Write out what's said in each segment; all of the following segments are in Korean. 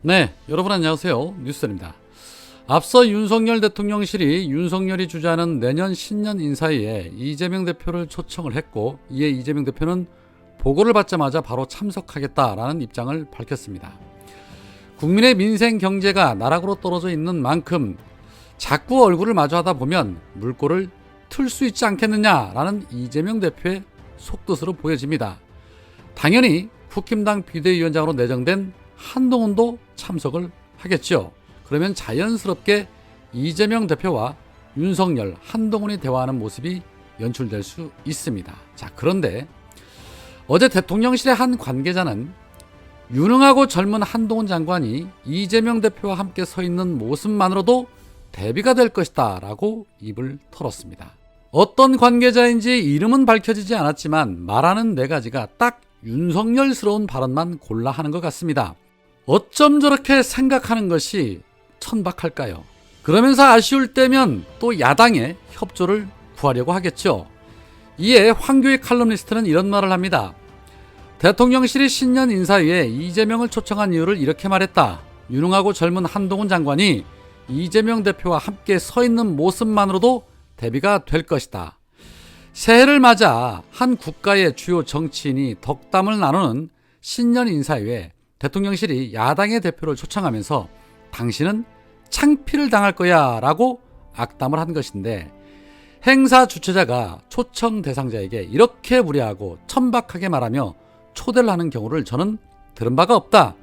네, 여러분 안녕하세요. 뉴스입니다. 앞서 윤석열 대통령실이 윤석열이 주재하는 내년 신년 인사회에 이재명 대표를 초청을 했고, 이에 이재명 대표는 보고를 받자마자 바로 참석하겠다라는 입장을 밝혔습니다. 국민의 민생 경제가 나락으로 떨어져 있는 만큼 자꾸 얼굴을 마주하다 보면 물꼬를 틀 수 있지 않겠느냐라는 이재명 대표의 속뜻으로 보여집니다. 당연히 국힘당 비대위원장으로 내정된 한동훈도 참석을 하겠죠. 그러면 자연스럽게 이재명 대표와 윤석열, 한동훈이 대화하는 모습이 연출될 수 있습니다. 자, 그런데 어제 대통령실의 한 관계자는 유능하고 젊은 한동훈 장관이 이재명 대표와 함께 서 있는 모습만으로도 대비가 될 것이다 라고 입을 털었습니다. 어떤 관계자인지 이름은 밝혀지지 않았지만 말하는 네 가지가 딱 윤석열스러운 발언만 골라 하는 것 같습니다. 어쩜 저렇게 생각하는 것이 천박할까요? 그러면서 아쉬울 때면 또 야당의 협조를 구하려고 하겠죠. 이에 황교익 칼럼니스트는 이런 말을 합니다. 대통령실이 신년 인사회에 이재명을 초청한 이유를 이렇게 말했다. 유능하고 젊은 한동훈 장관이 이재명 대표와 함께 서 있는 모습만으로도 대비가 될 것이다. 새해를 맞아 한 국가의 주요 정치인이 덕담을 나누는 신년 인사회에 대통령실이 야당의 대표를 초청하면서 당신은 창피를 당할 거야 라고 악담을 한 것인데, 행사 주최자가 초청 대상자에게 이렇게 무례하고 천박하게 말하며 초대를 하는 경우를 저는 들은 바가 없다.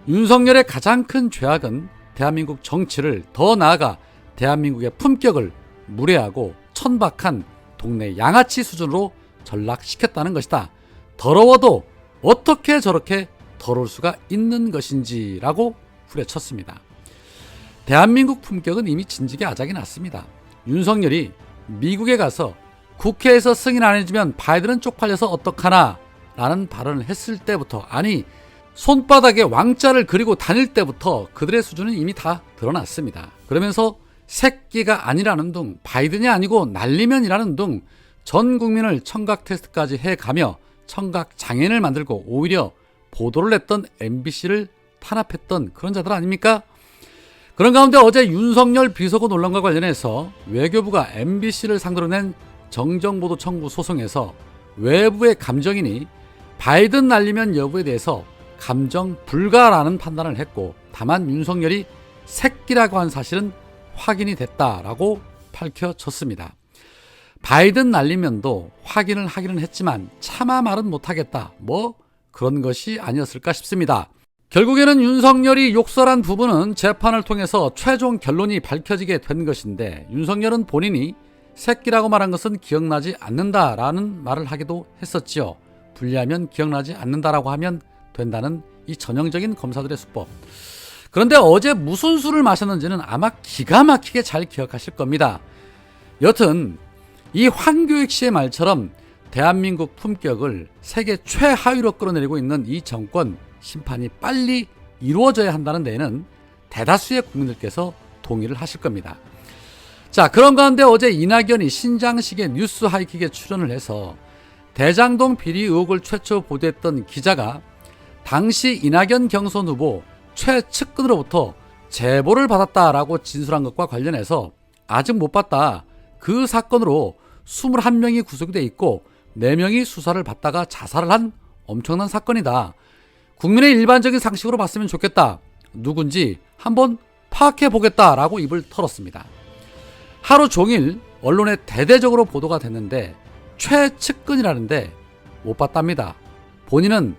윤석열의 가장 큰 죄악은 대한민국 정치를, 더 나아가 대한민국의 품격을 무례하고 천박한 동네 양아치 수준으로 전락시켰다는 것이다. 더러워도 어떻게 저렇게 더러울 수가 있는 것인지라고 후려쳤습니다. 대한민국 품격은 이미 진즉에 아작이 났습니다. 윤석열이 미국에 가서 국회에서 승인 안 해주면 바이든은 쪽팔려서 어떡하나 라는 발언을 했을 때부터, 아니 손바닥에 왕자를 그리고 다닐 때부터 그들의 수준은 이미 다 드러났습니다. 그러면서 새끼가 아니라는 둥, 바이든이 아니고 날리면이라는 둥, 전 국민을 청각 테스트까지 해가며 청각 장애인을 만들고 오히려 보도를 했던 MBC를 탄압했던 그런 자들 아닙니까? 그런 가운데 어제 윤석열 비서고 논란과 관련해서 외교부가 MBC를 상대로 낸 정정보도 청구 소송에서 외부의 감정인이 바이든 날리면 여부에 대해서 감정 불가라는 판단을 했고, 다만 윤석열이 새끼라고 한 사실은 확인이 됐다라고 밝혀졌습니다. 바이든 날리면도 확인을 하기는 했지만 차마 말은 못하겠다, 뭐 그런 것이 아니었을까 싶습니다. 결국에는 윤석열이 욕설한 부분은 재판을 통해서 최종 결론이 밝혀지게 된 것인데, 윤석열은 본인이 새끼라고 말한 것은 기억나지 않는다라는 말을 하기도 했었지요. 불리하면 기억나지 않는다라고 하면 된다는 이 전형적인 검사들의 수법. 그런데 어제 무슨 술을 마셨는지는 아마 기가 막히게 잘 기억하실 겁니다. 여튼 이 황교익 씨의 말처럼 대한민국 품격을 세계 최하위로 끌어내리고 있는 이 정권 심판이 빨리 이루어져야 한다는 데에는 대다수의 국민들께서 동의를 하실 겁니다. 자, 그런 가운데 어제 이낙연이 신장식의 뉴스 하이킥에 출연을 해서 대장동 비리 의혹을 최초 보도했던 기자가 당시 이낙연 경선 후보 최측근으로부터 제보를 받았다라고 진술한 것과 관련해서 아직 못 봤다. 그 사건으로 21명이 구속이 돼 있고 4명이 수사를 받다가 자살을 한 엄청난 사건이다. 국민의 일반적인 상식으로 봤으면 좋겠다. 누군지 한번 파악해 보겠다라고 입을 털었습니다. 하루 종일 언론에 대대적으로 보도가 됐는데 최측근이라는데 못 봤답니다. 본인은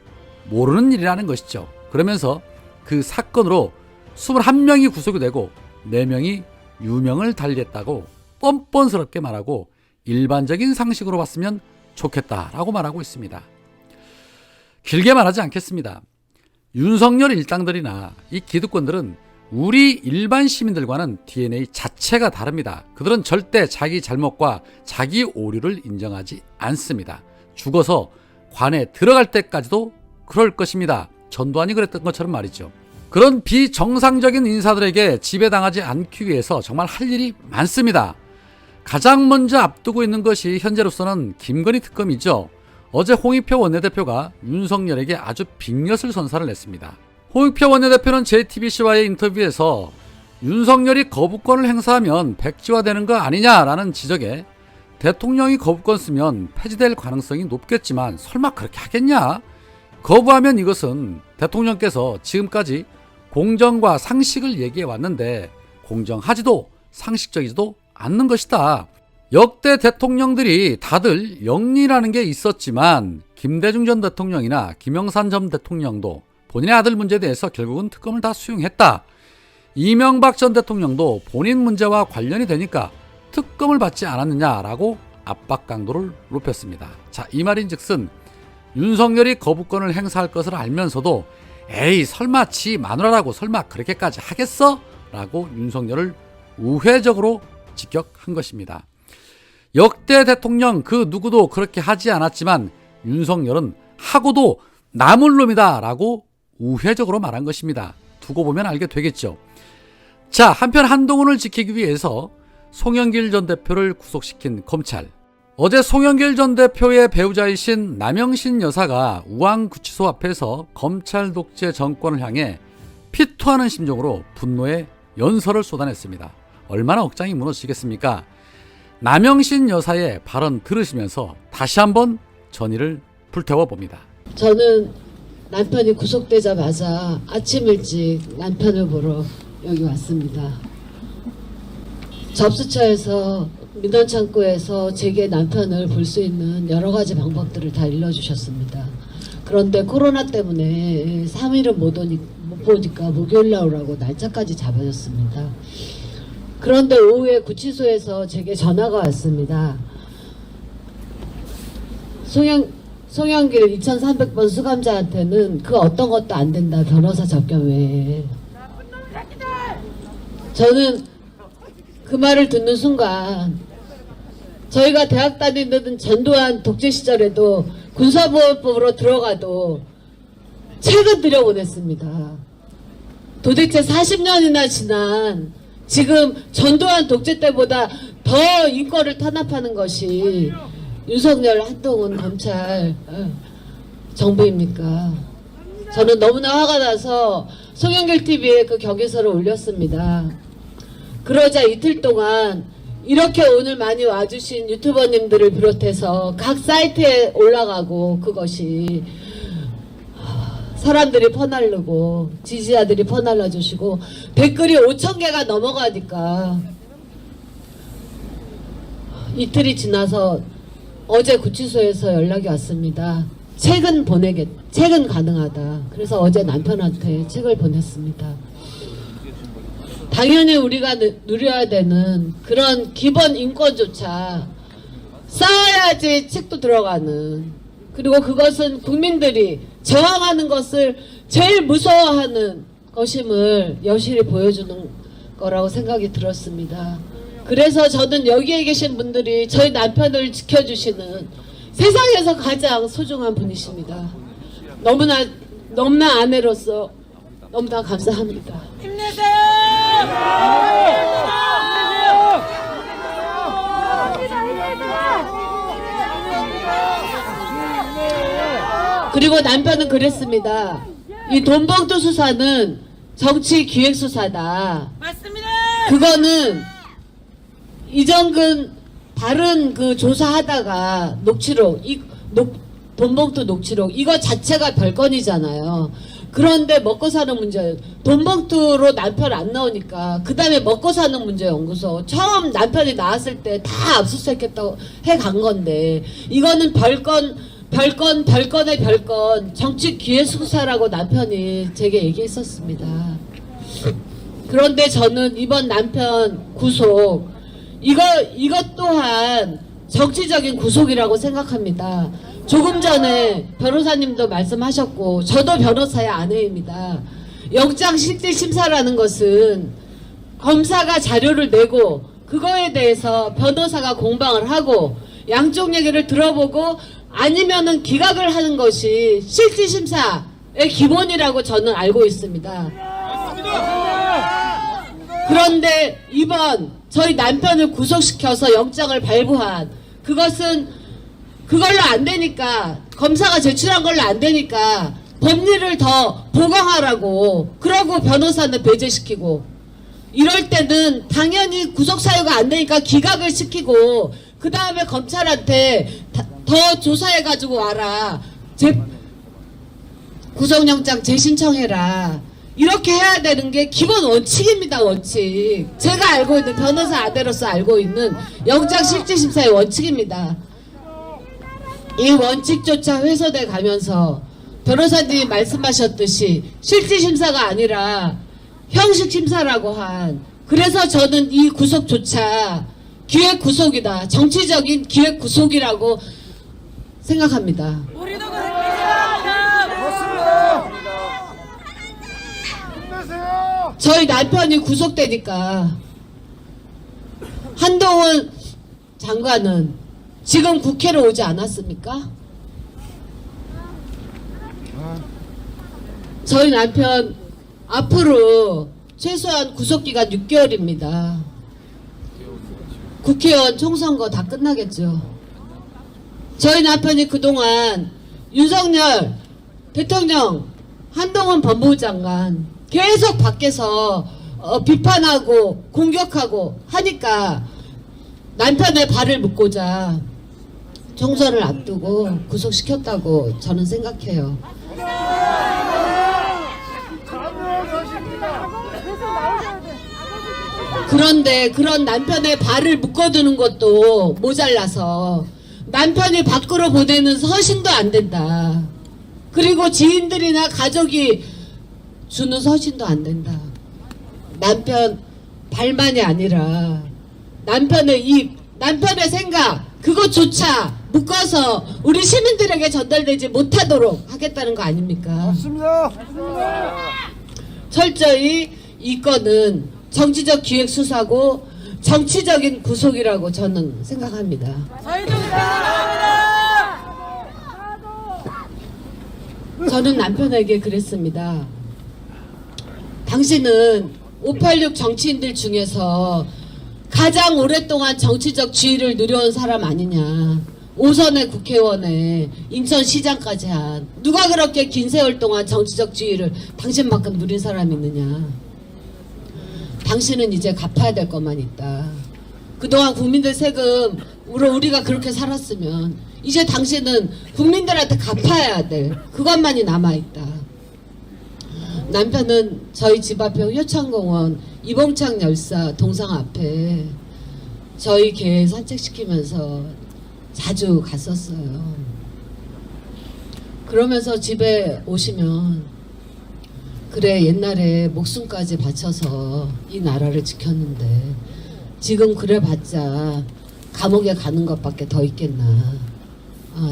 모르는 일이라는 것이죠. 그러면서 그 사건으로 21명이 구속이 되고 4명이 유명을 달리했다고 뻔뻔스럽게 말하고 일반적인 상식으로 봤으면 좋겠다라고 말하고 있습니다. 길게 말하지 않겠습니다. 윤석열 일당들이나 이 기득권들은 우리 일반 시민들과는 DNA 자체가 다릅니다. 그들은 절대 자기 잘못과 자기 오류를 인정하지 않습니다. 죽어서 관에 들어갈 때까지도 그럴 것입니다. 전두환이 그랬던 것처럼 말이죠. 그런 비정상적인 인사들에게 지배당하지 않기 위해서 정말 할 일이 많습니다. 가장 먼저 앞두고 있는 것이 현재로서는 김건희 특검이죠. 어제 홍익표 원내대표가 윤석열에게 아주 빅엿을 선사를 했습니다. 홍익표 원내대표는 JTBC와의 인터뷰에서 윤석열이 거부권을 행사하면 백지화되는 거 아니냐라는 지적에 대통령이 거부권 쓰면 폐지될 가능성이 높겠지만 설마 그렇게 하겠냐? 거부하면 이것은 대통령께서 지금까지 공정과 상식을 얘기해 왔는데 공정하지도 상식적이지도 않는 것이다. 역대 대통령들이 다들 영리라는 게 있었지만 김대중 전 대통령이나 김영삼 전 대통령도 본인의 아들 문제에 대해서 결국은 특검을 다 수용했다. 이명박 전 대통령도 본인 문제와 관련이 되니까 특검을 받지 않았느냐라고 압박 강도를 높였습니다. 자, 이 말인즉슨 윤석열이 거부권을 행사할 것을 알면서도 에이 설마 지 마누라라고 설마 그렇게까지 하겠어? 라고 윤석열을 우회적으로 직격한 것입니다. 역대 대통령 그 누구도 그렇게 하지 않았지만 윤석열은 하고도 남을 놈이다 라고 우회적으로 말한 것입니다. 두고 보면 알게 되겠죠. 자, 한편 한동훈을 지키기 위해서 송영길 전 대표를 구속시킨 검찰. 어제 송영길 전 대표의 배우자이신 남영신 여사가 우왕구치소 앞에서 검찰 독재 정권을 향해 피토하는 심정으로 분노의 연설을 쏟아냈습니다. 얼마나 억장이 무너지겠습니까? 남영신 여사의 발언 들으시면서 다시 한번 전의를 불태워 봅니다. 저는 남편이 구속되자마자 아침 일찍 남편을 보러 여기 왔습니다. 접수처에서 민원창구에서 제게 남편을 볼 수 있는 여러 가지 방법들을 다 일러주셨습니다. 그런데 코로나 때문에 3일은 못 보니까 목요일 날 오라고 날짜까지 잡아줬습니다. 그런데 오후에 구치소에서 제게 전화가 왔습니다. 송영길 2300번 수감자한테는 그 어떤 것도 안 된다. 변호사 접견 외에. 저는 그 말을 듣는 순간 저희가 대학 다니던 전두환 독재 시절에도 군사보호법으로 들어가도 책은 들여보냈습니다. 도대체 40년이나 지난 지금 전두환 독재 때보다 더 인권을 탄압하는 것이 윤석열 한동훈 검찰 정부입니까? 저는 너무나 화가 나서 송영길 TV에 그 경위서를 올렸습니다. 그러자 이틀 동안 이렇게 오늘 많이 와주신 유튜버님들을 비롯해서 각 사이트에 올라가고 그것이 사람들이 퍼날르고 지지자들이 퍼날라 주시고 댓글이 5,000개가 넘어가니까 이틀이 지나서 어제 구치소에서 연락이 왔습니다. 책은 가능하다. 그래서 어제 남편한테 책을 보냈습니다. 당연히 우리가 누려야 되는 그런 기본 인권조차 쌓아야지 책도 들어가는, 그리고 그것은 국민들이 저항하는 것을 제일 무서워하는 것임을 여실히 보여주는 거라고 생각이 들었습니다. 그래서 저는 여기에 계신 분들이 저희 남편을 지켜주시는 세상에서 가장 소중한 분이십니다. 너무나 아내로서 너무나 감사합니다. 그리고 남편은 그랬습니다. 이 돈봉투 수사는 정치 기획 수사다. 맞습니다. 그거는 이정근 다른 그 조사하다가 녹취록, 돈봉투 녹취록 이거 자체가 별건이잖아요. 그런데 먹고 사는 문제, 돈봉투로 남편 안 나오니까 그 다음에 먹고 사는 문제 연구소 처음 남편이 나왔을 때 다 압수수색했다고 해간 건데, 이거는 별건의 별건 정치 기회 수사라고 남편이 제게 얘기했었습니다. 그런데 저는 이번 남편 구속 이것 또한 정치적인 구속이라고 생각합니다. 조금 전에 변호사님도 말씀하셨고 저도 변호사의 아내입니다. 영장실질심사라는 것은 검사가 자료를 내고 그거에 대해서 변호사가 공방을 하고 양쪽 얘기를 들어보고 아니면은 기각을 하는 것이 실질심사의 기본이라고 저는 알고 있습니다. 그런데 이번 저희 남편을 구속시켜서 영장을 발부한 그것은 그걸로 안 되니까, 검사가 제출한 걸로 안 되니까 법리를 더 보강하라고 그러고 변호사는 배제시키고 이럴 때는 당연히 구속 사유가 안 되니까 기각을 시키고 그 다음에 검찰한테 더 조사해가지고 와라. 구속영장 재신청해라. 이렇게 해야 되는 게 기본 원칙입니다. 원칙. 제가 알고 있는 변호사 아내로서 알고 있는 영장실질심사의 원칙입니다. 이 원칙조차 훼손돼 가면서 변호사님이 말씀하셨듯이 실질심사가 아니라 형식심사라고 한 그래서 저는 이 구속조차 기획구속이다. 정치적인 기획구속이라고 생각합니다. 우리도 그렇습니다. 저희 남편이 구속되니까 한동훈 장관은 지금 국회로 오지 않았습니까? 저희 남편 앞으로 최소한 구속기간 6개월입니다. 국회의원 총선거 다 끝나겠죠. 저희 남편이 그동안 윤석열 대통령, 한동훈 법무부 장관 계속 밖에서 비판하고 공격하고 하니까 남편의 발을 묶고자 총선을 앞두고 구속시켰다고 저는 생각해요. 그런데 그런 남편의 발을 묶어두는 것도 모자라서 남편이 밖으로 보내는 서신도 안 된다. 그리고 지인들이나 가족이 주는 서신도 안 된다. 남편 발만이 아니라 남편의 입, 남편의 생각 그것조차 묶어서 우리 시민들에게 전달되지 못하도록 하겠다는 거 아닙니까? 맞습니다. 철저히 이 건은 정치적 기획수사고 정치적인 구속이라고 저는 생각합니다. 저희도 생각합니다. 저는 남편에게 그랬습니다. 당신은 586 정치인들 중에서 가장 오랫동안 정치적 지위를 누려온 사람 아니냐. 5선의 국회의원에 인천시장까지 한 누가 그렇게 긴 세월 동안 정치적 지위를 당신만큼 누린 사람이 있느냐. 당신은 이제 갚아야 될 것만 있다. 그동안 국민들 세금 우리가 그렇게 살았으면 이제 당신은 국민들한테 갚아야 될 그것만이 남아있다. 남편은 저희 집 앞에 효창공원 이봉창 열사 동상 앞에 저희 개 산책시키면서 자주 갔었어요. 그러면서 집에 오시면 그래 옛날에 목숨까지 바쳐서 이 나라를 지켰는데 지금 그래봤자 감옥에 가는 것밖에 더 있겠나.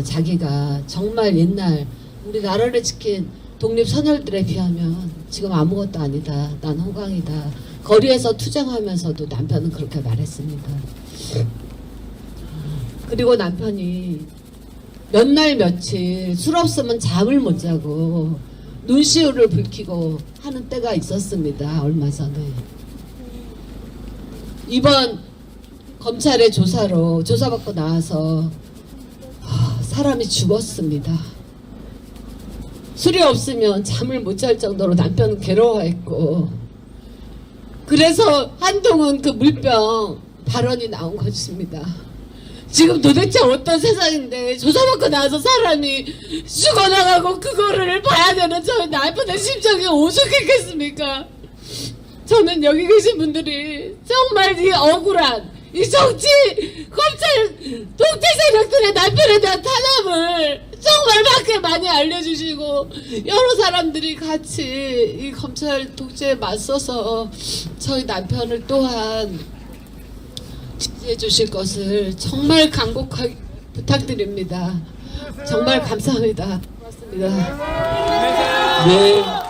자기가 정말 옛날 우리 나라를 지킨 독립선열들에 비하면 지금 아무것도 아니다. 난 호강이다. 거리에서 투쟁하면서도 남편은 그렇게 말했습니다. 그리고 남편이 몇 날 며칠 술 없으면 잠을 못 자고 눈시울을 붉히고 하는 때가 있었습니다. 얼마 전에. 이번 검찰의 조사로 조사받고 나와서 사람이 죽었습니다. 술이 없으면 잠을 못 잘 정도로 남편은 괴로워했고 그래서 한동훈 그 물병 발언이 나온 것입니다. 지금 도대체 어떤 세상인데 조사받고 나서 사람이 죽어나가고 그거를 봐야 되는 저희 남편의 심정이 오죽했겠습니까? 저는 여기 계신 분들이 정말 이 억울한 이 정치 검찰 독재 세력들의 남편에 대한 탄압을 정말 밖에 많이 알려주시고 여러 사람들이 같이 이 검찰 독재에 맞서서 저희 남편을 또한 지지해 주실 것을 정말 간곡하게 부탁드립니다. 정말 감사합니다. 고맙습니다. 네.